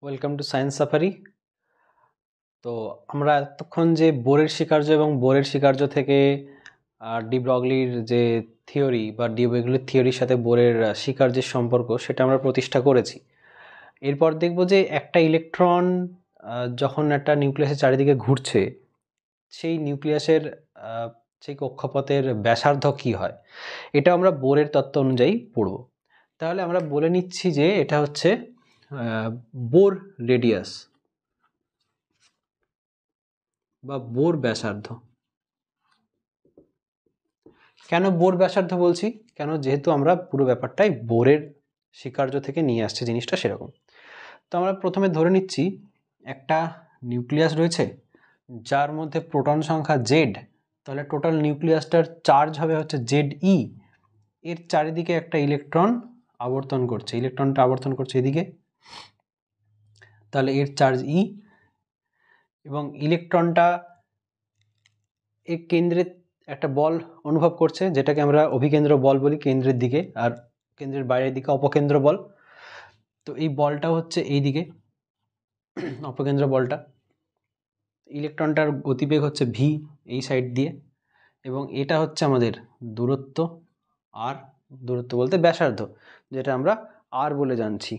Welcome to science safari. তো আমরা এতক্ষণ যে বোরের স্বীকার্য এবং বোরের স্বীকার্য থেকে ডি ব্রগলির যে থিওরি বা ডি ব্রগলির থিওরির সাথে বোরের স্বীকার্যের সম্পর্ক সেটা আমরা প্রতিষ্ঠা করেছি। এরপর দেখব যে একটা ইলেকট্রন যখন একটা নিউক্লিয়াসের চারিদিকে ঘুরছে, সেই নিউক্লিয়াসের সেই কক্ষপথের ব্যাসার্ধ কী হয়, এটা আমরা বোরের তত্ত্ব অনুযায়ী পড়ব। তাহলে আমরা বলে নিচ্ছি যে এটা হচ্ছে বোর রেডিয়াস বা বোর ব্যাসার্ধ। কেন বোর ব্যাসার্ধ বলছি? কেন? যেহেতু আমরা পুরো ব্যাপারটাই বোরের স্বীকার্য থেকে নিয়ে আসছে জিনিসটা সেরকম। তো আমরা প্রথমে ধরে নিচ্ছি একটা নিউক্লিয়াস রয়েছে যার মধ্যে প্রোটন সংখ্যা জেড, তাহলে টোটাল নিউক্লিয়াসটার চার্জ হবে হচ্ছে জেড ই। এর চারিদিকে একটা ইলেকট্রন আবর্তন করছে, ইলেকট্রনটা আবর্তন করছে এদিকে, তাহলে এর চার্জ ই। এবং ইলেকট্রনটা এর কেন্দ্রে একটা বল অনুভব করছে, যেটাকে আমরা অভিকেন্দ্র বল বলি কেন্দ্রের দিকে, আর কেন্দ্রের বাইরের দিকে অপকেন্দ্র বল। তো এই বলটা হচ্ছে এই দিকে, অপকেন্দ্র বলটা। ইলেকট্রনটার গতিবেগ হচ্ছে ভি এই সাইড দিয়ে, এবং এটা হচ্ছে আমাদের দূরত্ব আর, দূরত্ব বলতে ব্যাসার্ধ, যেটা আমরা আর বলে জানছি।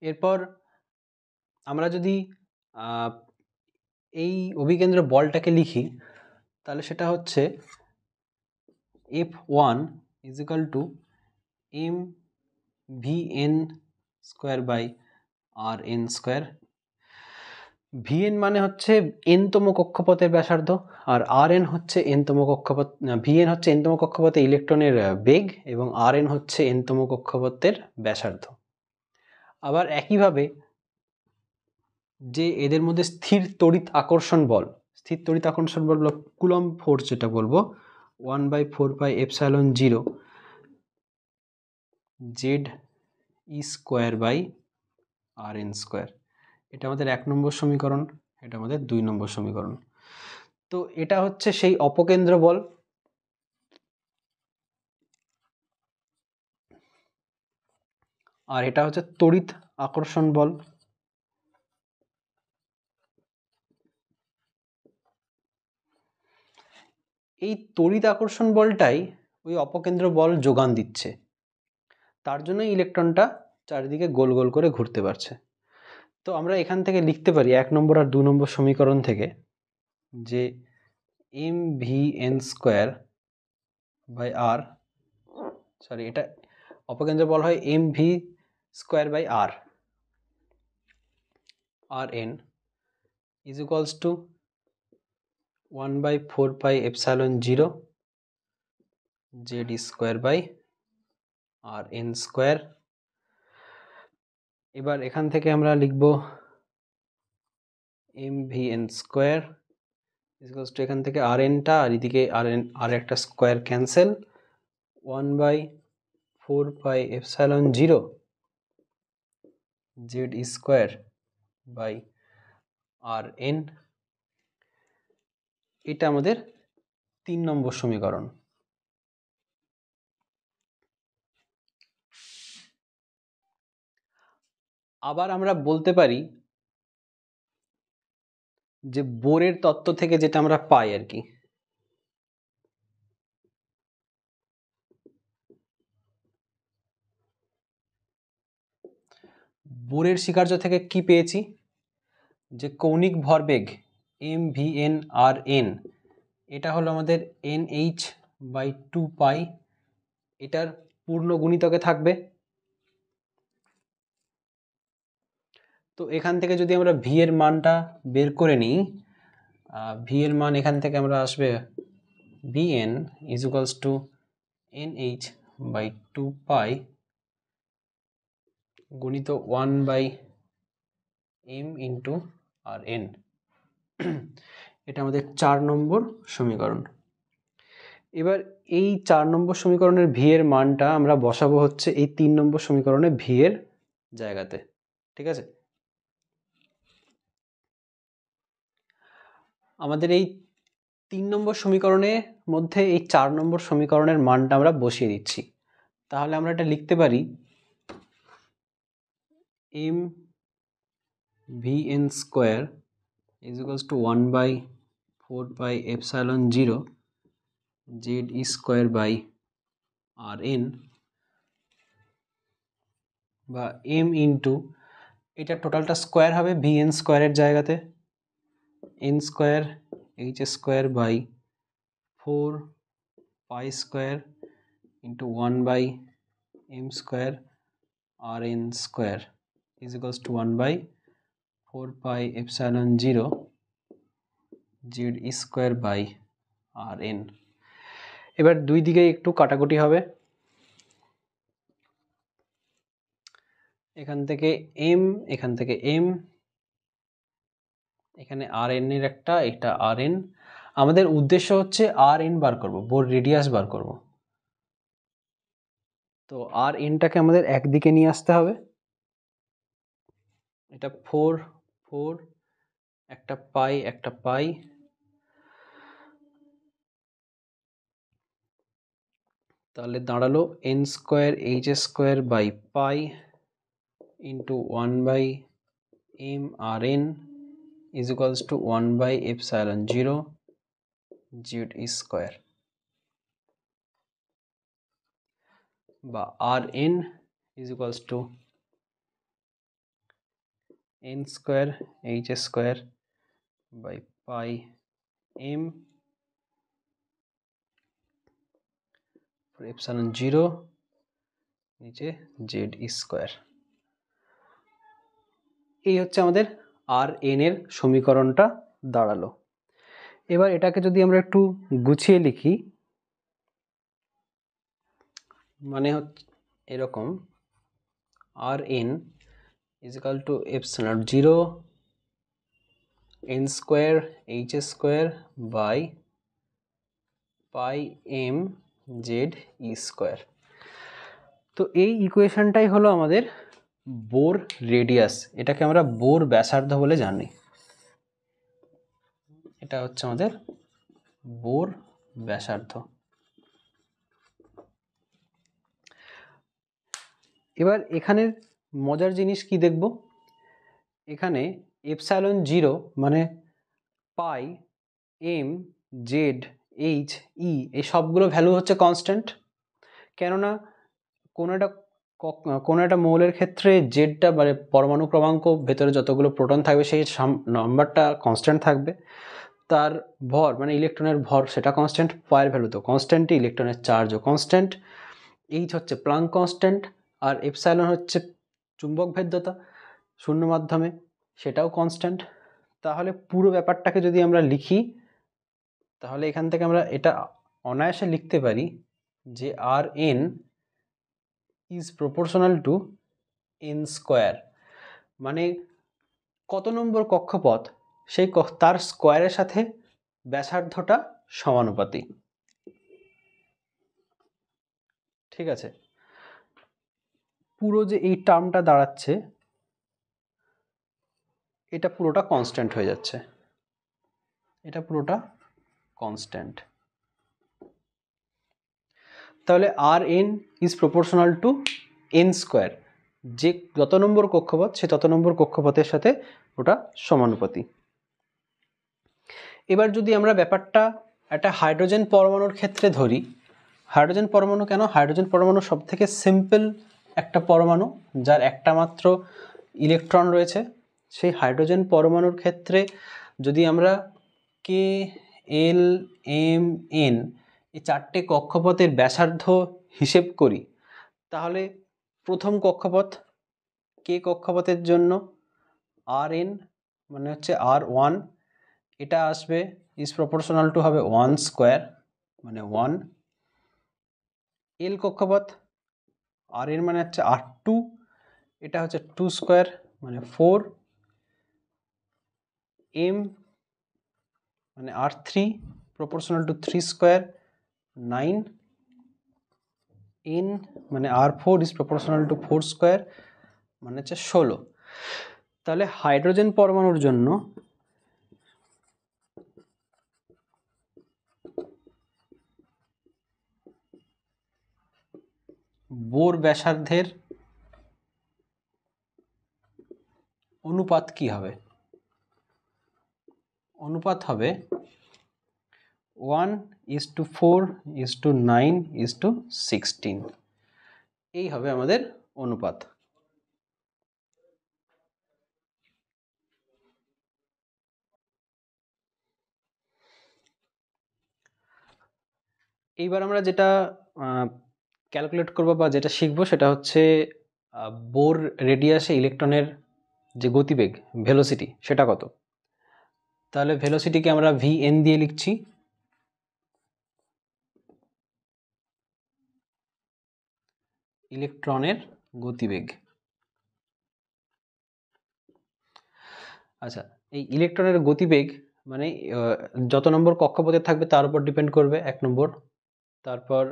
এরপর আমরা যদি এই অভিকেন্দ্র বলটাকে লিখি, তাহলে সেটা হচ্ছে F1 is equal to mvn square by rn square. vn মানে হচ্ছে nতম কক্ষপথের ব্যাসার্ধ, আর rn হচ্ছে nতম কক্ষপথ, vn হচ্ছে nতম কক্ষপথে ইলেকট্রনের বেগ, এবং rn হচ্ছে nতম কক্ষপথের ব্যাসার্ধ। আবার একইভাবে যে এদের মধ্যে স্থির তড়িৎ আকর্ষণ বল, স্থির তড়িৎ আকর্ষণ বল কুলম্ব ফোর্স যেটা বলবো, 1/4πε0 Z E square by R N square. এটা আমাদের 1 নম্বর সমীকরণ, এটা আমাদের 2 নম্বর সমীকরণ। তো এটা হচ্ছে সেই অপকেন্দ্র বল। আর এটা হচ্ছে তড়িৎ আকর্ষণ বল। এই তড়িৎ আকর্ষণ বলটাই ওই অপকেন্দ্র বল যোগান দিচ্ছে, তার জন্য ইলেকট্রনটা চারিদিকে গোল গোল করে ঘুরতে পারছে। তো আমরা এখান থেকে লিখতে পারি 1 নম্বর আর 2 নম্বর সমীকরণ থেকে যে M V N square by R, sorry এটা অপকেন্দ্র বল হয় M V square by R, R N is equals to 1/4πε0 Z square by R N square. এবার এখান থেকে আমরা লিখব M V N square is equals to, এখান থেকে আর এনটা আর এদিকে আর এন আর একটা square cancel, 1/4πε0 Z square by R N. এটা আমাদের 3 নম্বর সমীকরণ। আবার আমরা বলতে পারি যে বোরের তত্ত্ব থেকে যেটা আমরা পাই আর কি, বোরের স্বীকার্য থেকে কি পেয়েছি, যে কৌণিক ভরবেগ এম ভি এন আর এন, এটা হলো আমাদের NH/2π, এটার পূর্ণ গুণিতকে থাকবে। তো এখান থেকে যদি আমরা ভি এর মানটা বের করে নিই, ভি এর মান এখান থেকে আমরা আসবে Vn is equals to NH/2π গুণিত 1/m ইন্টু আর এন। এটা আমাদের 4 নম্বর সমীকরণ। এবার এই 4 নম্বর সমীকরণের ভি এর মানটা আমরা বসাবো হচ্ছে এই 3 নম্বর সমীকরণে ভি এর জায়গাতে, ঠিক আছে? আমাদের এই 3 নম্বর সমীকরণের মধ্যে এই 4 নম্বর সমীকরণের মানটা আমরা বসিয়ে দিচ্ছি। তাহলে আমরা এটা লিখতে পারি m vn square is equals to 1 by 4 pi epsilon 0 z square by rn বা m ইন্টু এটা টোটালটা স্কোয়ার হবে vn স্কোয়ারের জায়গাতে n square h square by 4 pi square into 1 by m square rn square is equals to 1 by 4 pi epsilon 0 z square by rn। এবার দুই দিকে একটু কাটাকুটি হবে, এখান থেকে m এখান থেকে m, এখানে rn এর একটা, এটা rn। আমাদের উদ্দেশ্য হচ্ছে rn বার করব, বোর রেডিয়াস বার করব। তো rnটাকে আমাদের একদিকে নিয়ে আসতে হবে, এটা 4 4 একটা পাই তাহলে দাঁড়ালো n square h square by pi into 1 by m rn is equals to 1 by epsilon 0 z square বা rn is equals to n square h square by pi m epsilon 0 নিচে z স্কোয়ার। এই হচ্ছে আমাদের rn এর সমীকরণটা দাঁড়ালো। এবার এটাকে যদি আমরা একটু গুছিয়ে লিখি, মানে হচ্ছে এরকম rn is equal to epsilon 0 n square h square by pi m z e square। তো এই ইকুয়েশনটাই হলো আমাদের বোর রেডিয়াস, এটাকে আমরা বোর ব্যাসার্ধ বলে জানি। এটা হচ্ছে আমাদের বোর ব্যাসার্ধ। এবার এখানের মজার জিনিস কি দেখব, এখানে এপসাইলন 0 মানে পাই এম জেড এইচ ই এই সবগুলো ভ্যালু হচ্ছে কনস্ট্যান্ট, কেননা কোনো একটা মৌলের ক্ষেত্রে জেডটা মানে পরমাণু ক্রমাঙ্ক, ভেতরে যতগুলো প্রোটন থাকবে সেই নাম্বারটা কনস্ট্যান্ট থাকবে, তার ভর মানে ইলেকট্রনের ভর সেটা কনস্ট্যান্ট, পায়ের ভ্যালু তো কনস্ট্যান্টই, ইলেকট্রনের চার্জও কনস্ট্যান্ট, এইচ হচ্ছে প্লাঙ্ক কনস্ট্যান্ট, আর এপসাইলন হচ্ছে চুম্বক ভেদ্যতা শূন্য মাধ্যমে, সেটাও কনস্ট্যান্ট। তাহলে পুরো ব্যাপারটাকে যদি আমরা লিখি, তাহলে এখান থেকে আমরা এটা অনায়াসে লিখতে পারি যে R N is proportional to N square, মানে কত নম্বর কক্ষপথ সেই তার স্কোয়ারের সাথে ব্যাসার্ধটা সমানুপাতিক। ঠিক আছে, পুরো যে এই টার্মটা দাঁড়াচ্ছে এটা পুরোটা কনস্ট্যান্ট হয়ে যাচ্ছে, এটা পুরোটা কনস্ট্যান্ট। তাহলে R N is proportional to N square, যে যত নম্বর কক্ষপথ সে তত নম্বর কক্ষপথের সাথে ওটা সমানুপাতি। এবার যদি আমরা ব্যাপারটা একটা হাইড্রোজেন পরমাণুর ক্ষেত্রে ধরি, হাইড্রোজেন পরমাণু কেন, হাইড্রোজেন পরমাণু সব থেকে সিম্পল একটা পরমাণু যার একটা মাত্র ইলেকট্রন রয়েছে। সেই হাইড্রোজেন পরমাণুর ক্ষেত্রে যদি আমরা কে এল এম এন এই চারটে কক্ষপথের ব্যাসার্ধ হিসেব করি, তাহলে প্রথম কক্ষপথ কে কক্ষপথের জন্য আর এন মানে হচ্ছে আর ওয়ান, এটা আসবে ইজ প্রপোর্শনাল টু হবে 1 স্কোয়ার মানে 1। এল কক্ষপথ আর এন মানে হচ্ছে আর টু, এটা হচ্ছে 2 স্কোয়ার মানে 4। এম মানে R three proportional to 3 square 9। N মানে R four is proportional to 4 square মানে হচ্ছে 16। তাহলে হাইড্রোজেন পরমাণুর জন্য বোর ব্যাসার্ধের অনুপাত কি হবে? অনুপাত হবে 1:4:9:16, এই হবে আমাদের অনুপাত। এইবার আমরা যেটা ক্যালকুলেট করব বা যেটা শিখবো সেটা হচ্ছে বোর রেডিয়াসে ইলেকট্রনের যে গতিবেগ ভেলোসিটি সেটা কত। তাহলে ভেলোসিটিকে আমরা vn দিয়ে লিখছি। ইলেকট্রনের গতিবেগ। আচ্ছা, এই ইলেকট্রনের গতিবেগ মানে যত নম্বর কক্ষপথে থাকবে তার উপর ডিপেন্ড করবে, 1 নম্বর। তারপর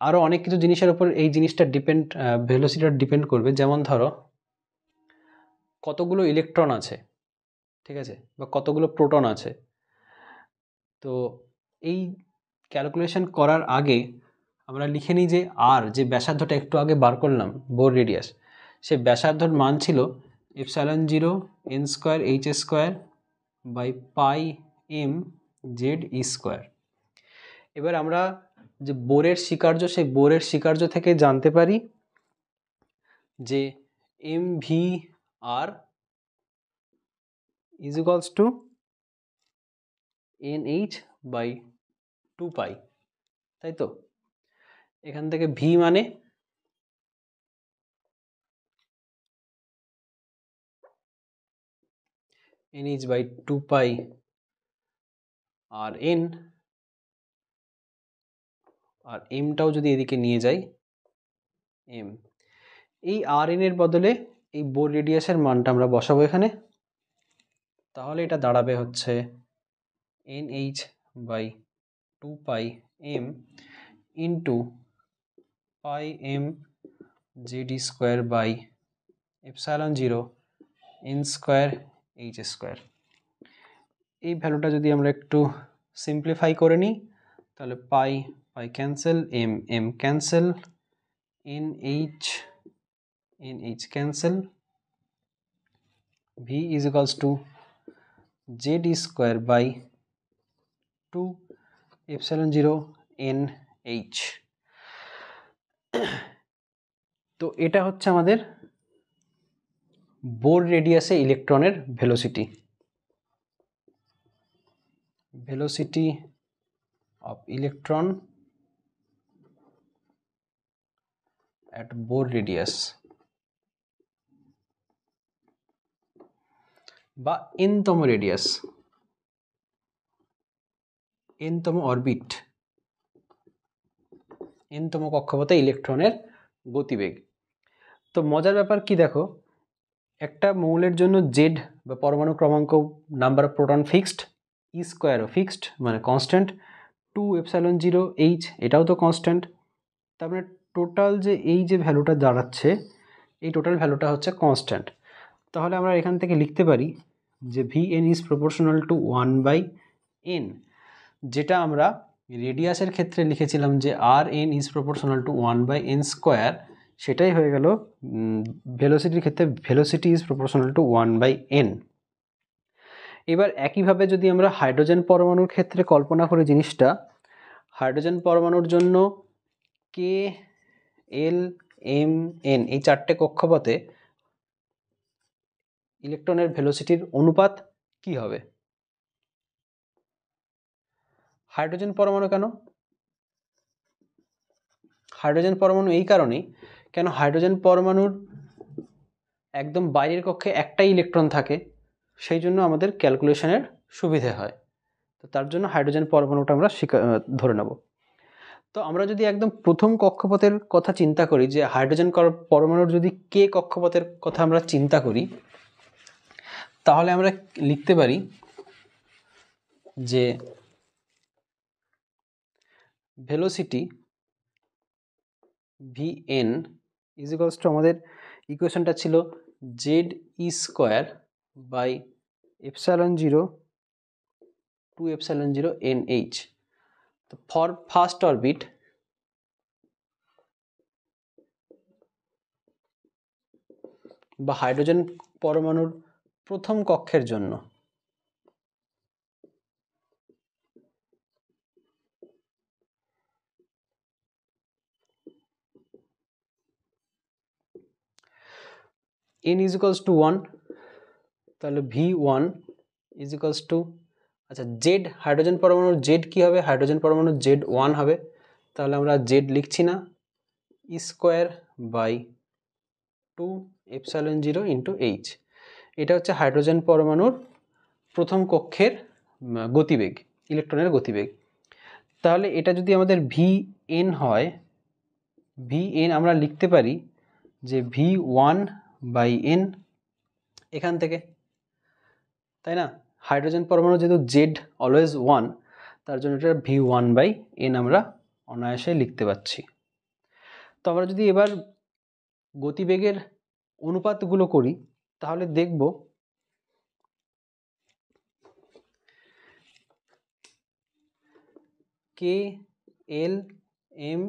আরও অনেক কিছু জিনিসের উপর এই জিনিসটা ডিপেন্ড, ভেলোসিটিটা ডিপেন্ড করবে। যেমন ধরো কতগুলো ইলেকট্রন আছে, ঠিক আছে, বা কতগুলো প্রোটন আছে। তো এই ক্যালকুলেশন করার আগে আমরা লিখে নিই যে আর যে ব্যাসার্ধটা একটু আগে বার করলাম বোর রেডিয়াস, সে ব্যাসার্ধর মান ছিল ε0 n²h²/πm/z² এবার আমরা যে বোরের স্বীকার্য, সেই বোরের স্বীকার্য থেকে জানতে পারি যে mvr is equals to nh/2π, তাই তো? এখান থেকে v মানে nh/2π আর n, আর mটাও যদি এদিকে নিয়ে যাই m, এই rn এর বদলে এই বোর রেডিয়াসের মানটা আমরা বসাবো এখানে। তাহলে এটা দাঁড়াবে হচ্ছে nh/2πm ইন্টু πmz²/ε0 n²h²। এই ভ্যালুটা যদি আমরা একটু সিম্পলিফাই করে নিই তাহলে পাই cancel, m cancel, nh cancel, v is equals to z²/2ε0 nh। তো এটা হচ্ছে আমাদের বোর রেডিয়াসে ইলেকট্রনের velocity. velocity of electron at Bohr radius বা nতম রেডিয়াস, nতম অরবিট, nতম কক্ষপথে ইলেকট্রনের গতিবেগ। তো মজার ব্যাপার কি দেখো, একটা মৌলের জন্য জেড বা পরমাণু ক্রমাঙ্ক number of proton fixed, E স্কোয়ারও ফিক্সড মানে কনস্ট্যান্ট, 2ε0h এটাও তো কনস্ট্যান্ট। তার মানে টোটাল যে এই যে ভ্যালুটা দাঁড়াচ্ছে, এই টোটাল ভ্যালুটা হচ্ছে কনস্ট্যান্ট। তাহলে আমরা এখান থেকে লিখতে পারি যে vn is proportional to 1/n, যেটা আমরা রেডিয়াসের ক্ষেত্রে লিখেছিলাম যে rn is proportional two 1/n², সেটাই হয়ে গেল ভেলোসিটির ক্ষেত্রে velocity is proportional to 1/n। এবার একইভাবে যদি আমরা হাইড্রোজেন পরমাণুর ক্ষেত্রে কল্পনা করি জিনিসটা, হাইড্রোজেন পরমাণুর জন্য k l m n এই চারটে কক্ষপথে ইলেকট্রনের ভেলোসিটির অনুপাত কি হবে? হাইড্রোজেন পরমাণু কেন? হাইড্রোজেন পরমাণু এই কারণেই, কেন হাইড্রোজেন পরমাণুর একদম বাইরের কক্ষে একটাই ইলেকট্রন থাকে, সেই জন্য আমাদের ক্যালকুলেশনের সুবিধে হয়। তো তার জন্য হাইড্রোজেন পরমাণুটা আমরা ধরে নেব। তো আমরা যদি একদম প্রথম কক্ষপথের কথা চিন্তা করি, যে হাইড্রোজেন পরমাণুর যদি কে কক্ষপথের কথা আমরা চিন্তা করি, তাহলে আমরা লিখতে পারি যে velocity vn is equals two, আমাদের ইকুয়েশনটা ছিল ze²/ε0 2ε0 nh। তো ফর ফার্স্ট অরবিট বা হাইড্রোজেন পরমাণুর প্রথম কক্ষের জন্য n is equals to 1, তাহলে V1 is equals to, আচ্ছা জেড হাইড্রোজেন পরমাণুর জেড কি হবে? হাইড্রোজেন পরমাণুর জেড 1 হবে, তাহলে আমরা জেড লিখছি না, E square by 2 epsilon 0 into H. এটা হচ্ছে হাইড্রোজেন পরমাণুর প্রথম কক্ষের গতিবেগ, ইলেকট্রনের গতিবেগ। তাহলে এটা যদি আমাদের Vn হয়, Vn আমরা লিখতে পারি যে V1 বাই n এখান থেকে, তাই না? হাইড্রোজেন পরমাণু যেহেতু জেড অলওয়েজ 1, তার জন্য এটা V1 বাই n আমরা অনায়াসে লিখতে পাচ্ছি। তো আমরা যদি এবার গতিবেগের অনুপাতগুলো করি তাহলে দেখব কে, এল, এম,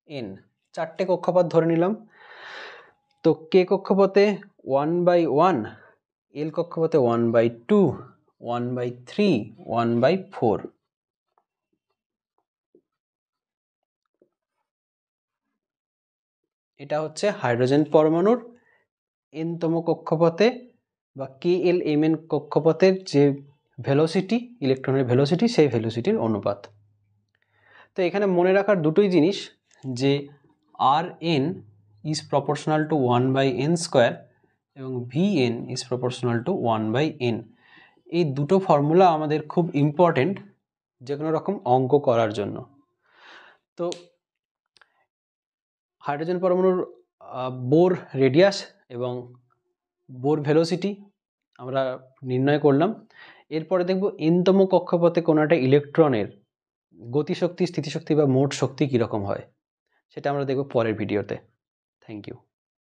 এন, চারটে কক্ষপথ ধরে নিলাম। তো কে কক্ষপথে 1/1, এল কক্ষপথে 1/2, 1/3, 1/4। এটা হচ্ছে হাইড্রোজেন পরমাণুর এনতম কক্ষপথে বা কে এল এম এন কক্ষপথের যে ভেলোসিটি, ইলেকট্রনের ভেলোসিটি, সেই ভেলোসিটির অনুপাত। তো এখানে মনে রাখার দুটোই জিনিস, যে R N is proportional to 1/n square এবং Vn is proportional to 1/n। এই দুটো ফর্মুলা আমাদের খুব ইম্পর্টেন্ট যে কোনো রকম অঙ্ক করার জন্য। তো হাইড্রোজেন পরমাণুর বোর রেডিয়াস এবং বোর ভেলোসিটি আমরা নির্ণয় করলাম। এরপরে দেখব এনতম কক্ষপথে কোনো একটা ইলেকট্রনের গতিশক্তি, স্থিতিশক্তি বা মোট শক্তি কীরকম হয়, সেটা আমরা দেখব পরের ভিডিওতে। Thank you.